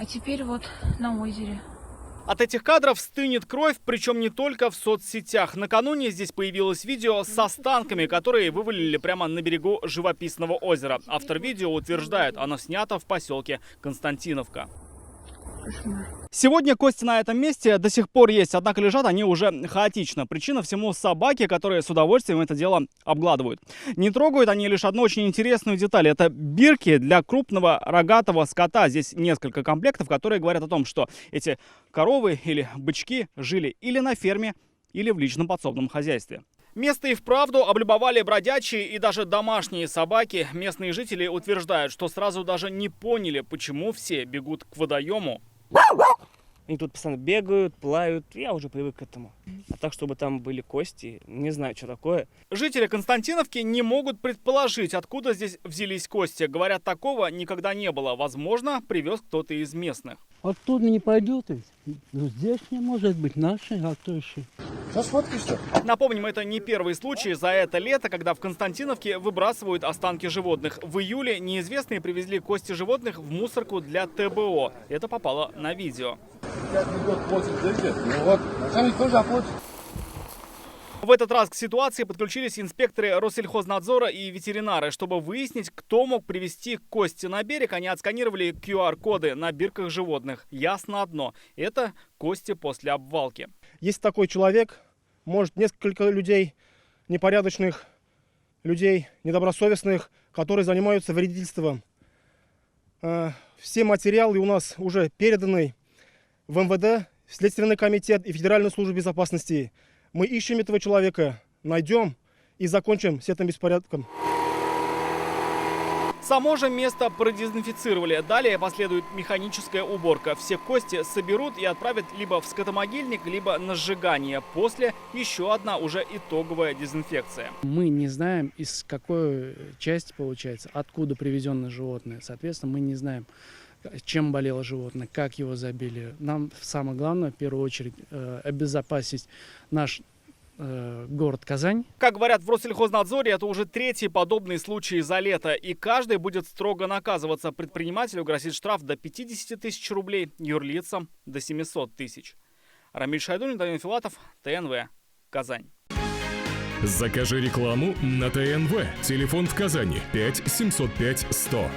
А теперь вот на озере. От этих кадров стынет кровь, причем не только в соцсетях. Накануне здесь появилось видео с останками, которые вывалили прямо на берегу живописного озера. Автор видео утверждает, оно снято в поселке Константиновка. Сегодня кости на этом месте до сих пор есть, однако лежат они уже хаотично. Причина всему собаки, которые с удовольствием это дело обгладывают. Не трогают они лишь одну очень интересную деталь. Это бирки для крупного рогатого скота. Здесь несколько комплектов, которые говорят о том, что эти коровы или бычки жили или на ферме, или в личном подсобном хозяйстве. Место и вправду облюбовали бродячие и даже домашние собаки. Местные жители утверждают, что сразу даже не поняли, почему все бегут к водоему. Они тут постоянно бегают, плавают. Я уже привык к этому. А так, чтобы там были кости, не знаю, что такое. Жители Константиновки не могут предположить, откуда здесь взялись кости. Говорят, такого никогда не было. Возможно, привез кто-то из местных. Оттуда не пойдет. Ну, здесь не может быть наши, а кто еще? Напомним, это не первый случай за это лето, когда в Константиновке выбрасывают останки животных. В июле неизвестные привезли кости животных в мусорку для ТБО. Это попало на видео. В этот раз к ситуации подключились инспекторы Россельхознадзора и ветеринары. Чтобы выяснить, кто мог привезти кости на берег, они отсканировали QR-коды на бирках животных. Ясно одно – это кости после обвалки. Если такой человек, может несколько людей, непорядочных людей, недобросовестных, которые занимаются вредительством. Все материалы у нас уже переданы в МВД, в Следственный комитет и Федеральную службу безопасности. Мы ищем этого человека, найдем и закончим с этим беспорядком. Само же место продезинфицировали. Далее последует механическая уборка. Все кости соберут и отправят либо в скотомогильник, либо на сжигание. После еще одна уже итоговая дезинфекция. Мы не знаем, из какой части получается, откуда привезенное животное. Соответственно, мы не знаем, чем болело животное, как его забили. Нам самое главное, в первую очередь, обезопасить наш город Казань. Как говорят в Россельхознадзоре, это уже третий подобный случай за лето. И каждый будет строго наказываться. Предпринимателю грозит штраф до 50 тысяч рублей, юрлицам до 700 тысяч. Рамиль Шайдуллин, Данил Филатов, ТНВ, Казань. Закажи рекламу на ТНВ. Телефон в Казани 5 705 100.